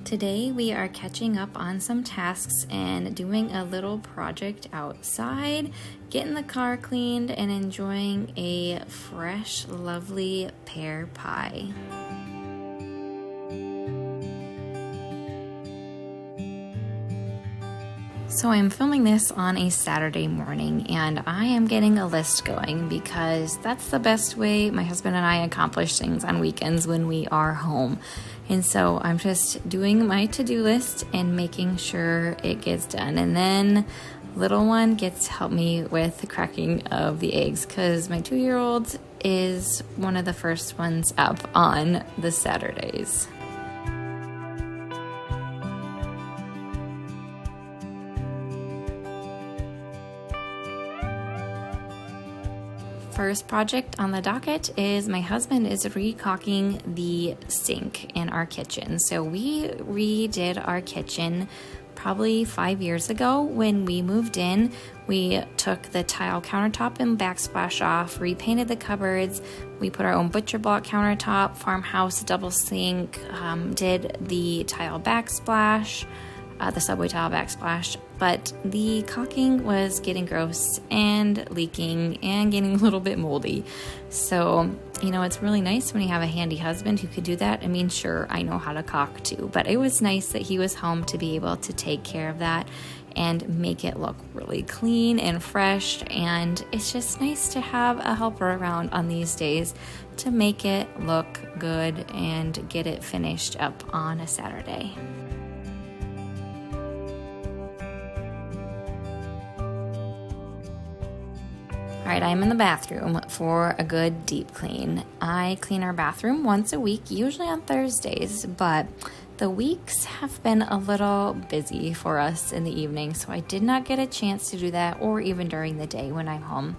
Today we are catching up on some tasks and doing a little project outside, getting the car cleaned and enjoying a fresh, lovely pear pie. So I'm filming this on a Saturday morning and I am getting a list going because that's the best way my husband and I accomplish things on weekends when we are home. And so I'm just doing my to-do list and making sure it gets done. And then little one gets to help me with the cracking of the eggs because my 2-year-old is one of the first ones up on the Saturdays. First project on the docket is my husband is recaulking the sink in our kitchen. So we redid our kitchen probably 5 years ago when we moved in. We took the tile countertop and backsplash off, repainted the cupboards. We put our own butcher block countertop, farmhouse double sink, did the tile backsplash, the subway tile backsplash, but the caulking was getting gross and leaking and getting a little bit moldy. So, it's really nice when you have a handy husband who could do that. I mean, sure, I know how to caulk too, but it was nice that he was home to be able to take care of that and make it look really clean and fresh. And it's just nice to have a helper around on these days to make it look good and get it finished up on a Saturday. All right, I'm in the bathroom for a good deep clean. I clean our bathroom once a week, usually on Thursdays, but the weeks have been a little busy for us in the evening, so I did not get a chance to do that or even during the day when I'm home.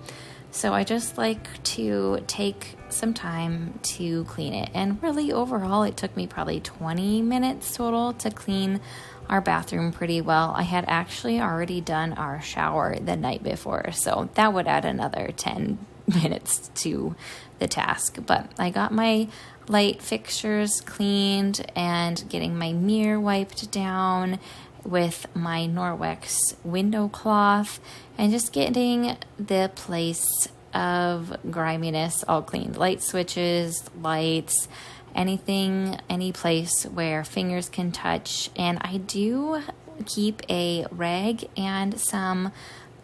So I just like to take some time to clean it. And really overall, it took me probably 20 minutes total to clean our bathroom pretty well. I had actually already done our shower the night before, so that would add another 10 minutes to the task. But I got my light fixtures cleaned and getting my mirror wiped down with my Norwex window cloth and just getting the place of griminess all cleaned. Light switches, lights, anything, any place where fingers can touch. And I do keep a rag and some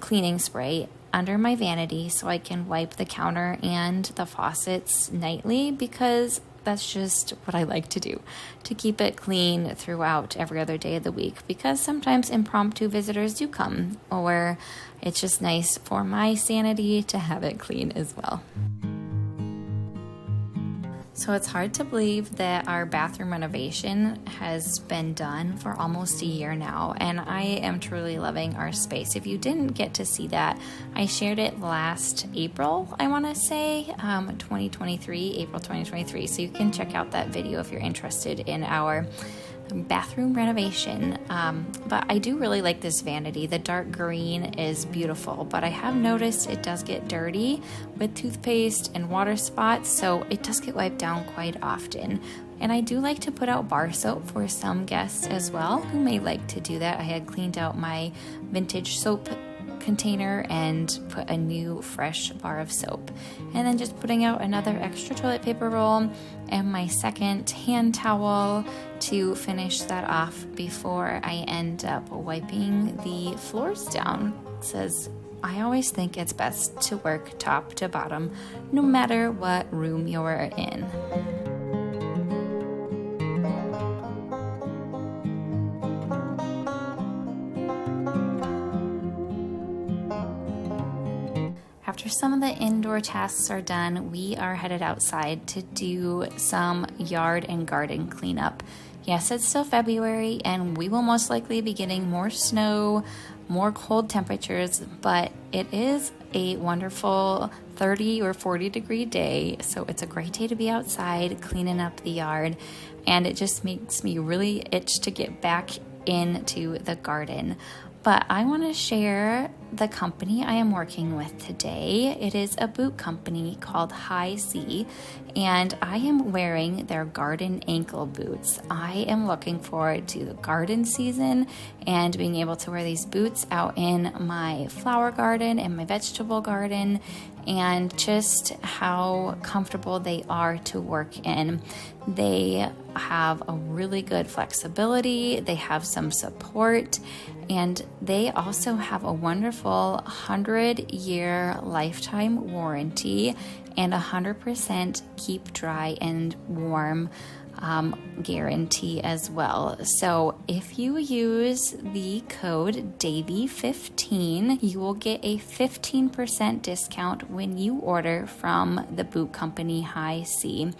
cleaning spray under my vanity so I can wipe the counter and the faucets nightly because that's just what I like to do, to keep it clean throughout every other day of the week, because sometimes impromptu visitors do come, or it's just nice for my sanity to have it clean as well. So it's hard to believe that our bathroom renovation has been done for almost a year now, and I am truly loving our space. If you didn't get to see that, I shared it last April, I want to say, 2023, April 2023, so you can check out that video if you're interested in our bathroom renovation. But I do really like this vanity. The dark green is beautiful, but I have noticed it does get dirty with toothpaste and water spots, so it does get wiped down quite often. And I do like to put out bar soap for some guests as well who may like to do that. I had cleaned out my vintage soap container and put a new fresh bar of soap, and then just putting out another extra toilet paper roll and my second hand towel to finish that off before I end up wiping the floors down. It says I always think it's best to work top to bottom no matter what room you're in. After some of the indoor tasks are done, we are headed outside to do some yard and garden cleanup. Yes, it's still February and we will most likely be getting more snow, more cold temperatures, but it is a wonderful 30 or 40 degree day, so it's a great day to be outside cleaning up the yard, and it just makes me really itch to get back into the garden. But I want to share the company I am working with today. It is a boot company called HISEA, and I am wearing their garden ankle boots. I am looking forward to the garden season and being able to wear these boots out in my flower garden and my vegetable garden, and just how comfortable they are to work in. They have a really good flexibility, they have some support, and they also have a wonderful 100-year lifetime warranty and 100% keep dry and warm guarantee as well. So if you use the code Davy15, you will get a 15% discount when you order from the boot company HISEA.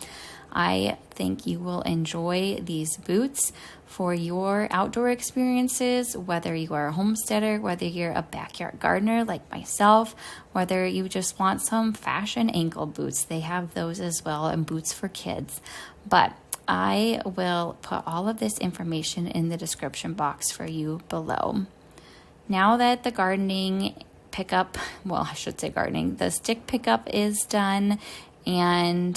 I think you will enjoy these boots for your outdoor experiences, whether you are a homesteader, whether you're a backyard gardener like myself, whether you just want some fashion ankle boots. They have those as well, and boots for kids. But I will put all of this information in the description box for you below. Now that the gardening pickup, well, I should say gardening, the stick pickup is done and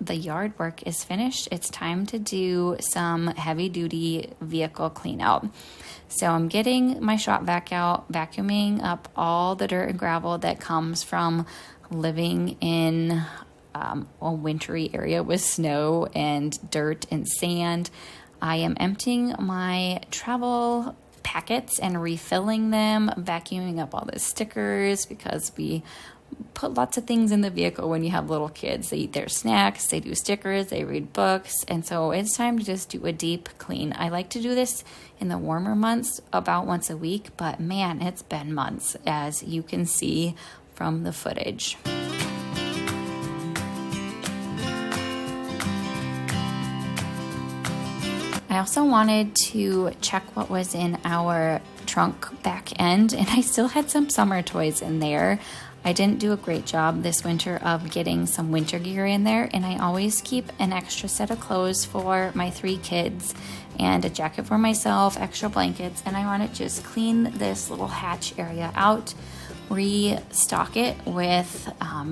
the yard work is finished, it's time to do some heavy duty vehicle clean out. So I'm getting my shop vac out, vacuuming up all the dirt and gravel that comes from living in a wintry area with snow and dirt and sand. I am emptying my travel packets and refilling them, vacuuming up all the stickers because we put lots of things in the vehicle when you have little kids. They eat their snacks, they do stickers, they read books, and so it's time to just do a deep clean. I like to do this in the warmer months about once a week, but man, it's been months, as you can see from the footage. I also wanted to check what was in our trunk back end, and I still had some summer toys in there. I didn't do a great job this winter of getting some winter gear in there, and I always keep an extra set of clothes for my 3 kids and a jacket for myself, extra blankets, and I want to just clean this little hatch area out, restock it with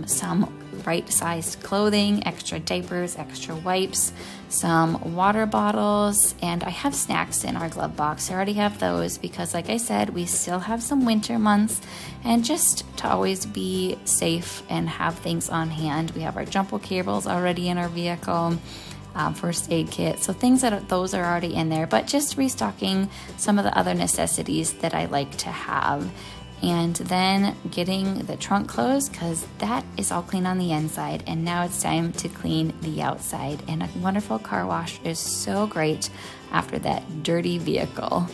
some right-sized clothing, extra diapers, extra wipes, some water bottles, and I have snacks in our glove box. I already have those because, like I said, we still have some winter months, and just to always be safe and have things on hand. We have our jumbo cables already in our vehicle, first aid kit, so those are already in there, but just restocking some of the other necessities that I like to have. And then getting the trunk closed because that is all clean on the inside, and now it's time to clean the outside. And a wonderful car wash is so great after that dirty vehicle.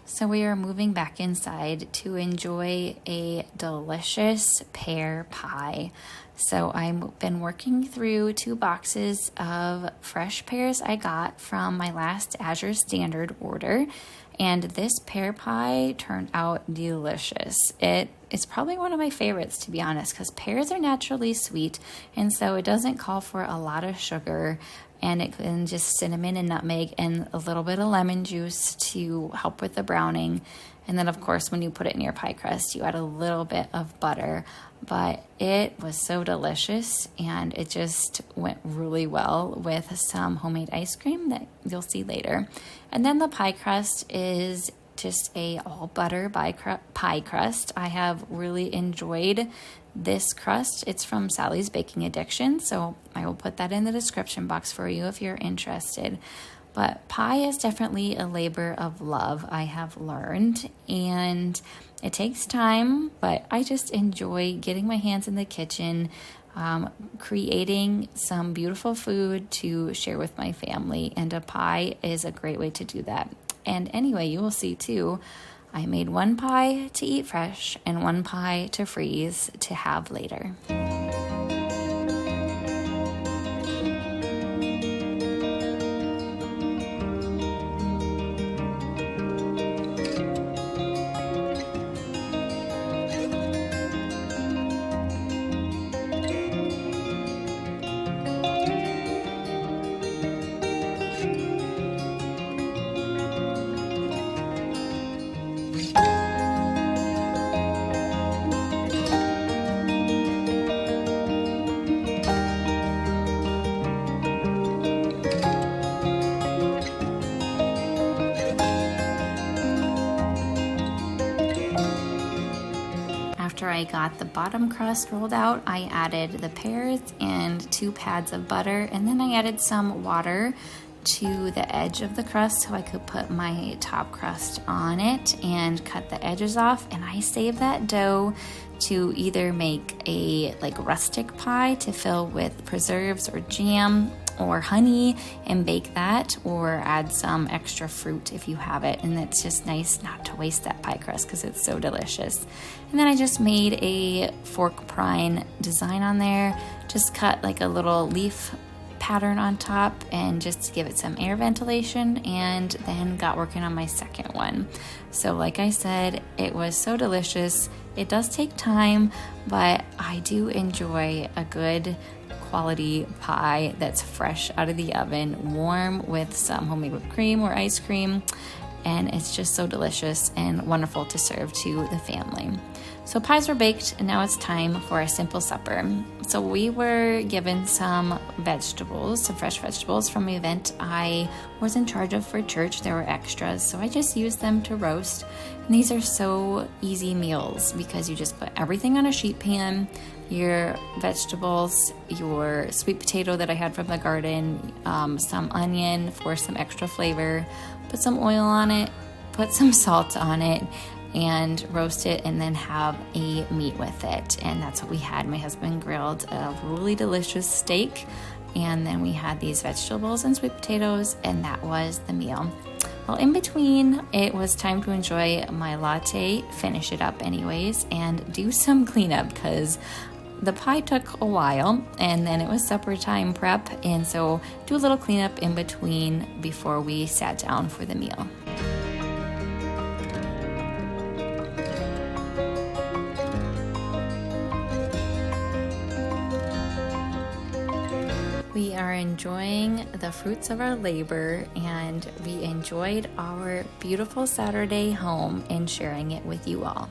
So we are moving back inside to enjoy a delicious pear pie. So I've been working through 2 boxes of fresh pears I got from my last Azure standard order, and this pear pie turned out delicious. It's probably one of my favorites, to be honest, because pears are naturally sweet, and so it doesn't call for a lot of sugar, and it can just cinnamon and nutmeg and a little bit of lemon juice to help with the browning. And then, of course, when you put it in your pie crust, you add a little bit of butter. But it was so delicious, and it just went really well with some homemade ice cream that you'll see later. And then the pie crust is just a all butter pie crust. I have really enjoyed this crust. It's from Sally's Baking Addiction, so I will put that in the description box for you if you're interested. But pie is definitely a labor of love, I have learned, and it takes time, but I just enjoy getting my hands in the kitchen, creating some beautiful food to share with my family, and a pie is a great way to do that. And anyway, you will see too, I made 1 pie to eat fresh and 1 pie to freeze to have later. I got the bottom crust rolled out, I added the pears and 2 pads of butter, and then I added some water to the edge of the crust so I could put my top crust on it and cut the edges off. And I saved that dough to either make a rustic pie to fill with preserves or jam or honey and bake that, or add some extra fruit if you have it. And it's just nice not to waste that pie crust because it's so delicious. And then I just made a fork prine design on there, just cut a little leaf pattern on top and just to give it some air ventilation, and then got working on my second one. So like I said, it was so delicious. It does take time, but I do enjoy a good quality pie that's fresh out of the oven, warm with some homemade whipped cream or ice cream, and it's just so delicious and wonderful to serve to the family. So pies were baked, and now it's time for a simple supper. So we were given some vegetables, some fresh vegetables from the event I was in charge of for church. There were extras, so I just used them to roast. And these are so easy meals because you just put everything on a sheet pan, your vegetables, your sweet potato that I had from the garden, some onion for some extra flavor, put some oil on it, put some salt on it, and roast it, and then have a meat with it. And that's what we had. My husband grilled a really delicious steak, and then we had these vegetables and sweet potatoes, and that was the meal. Well, in between, it was time to enjoy my latte, finish it up anyways, and do some cleanup because the pie took a while, and then it was supper time prep, and so do a little cleanup in between before we sat down for the meal. We are enjoying the fruits of our labor, and we enjoyed our beautiful Saturday home and sharing it with you all.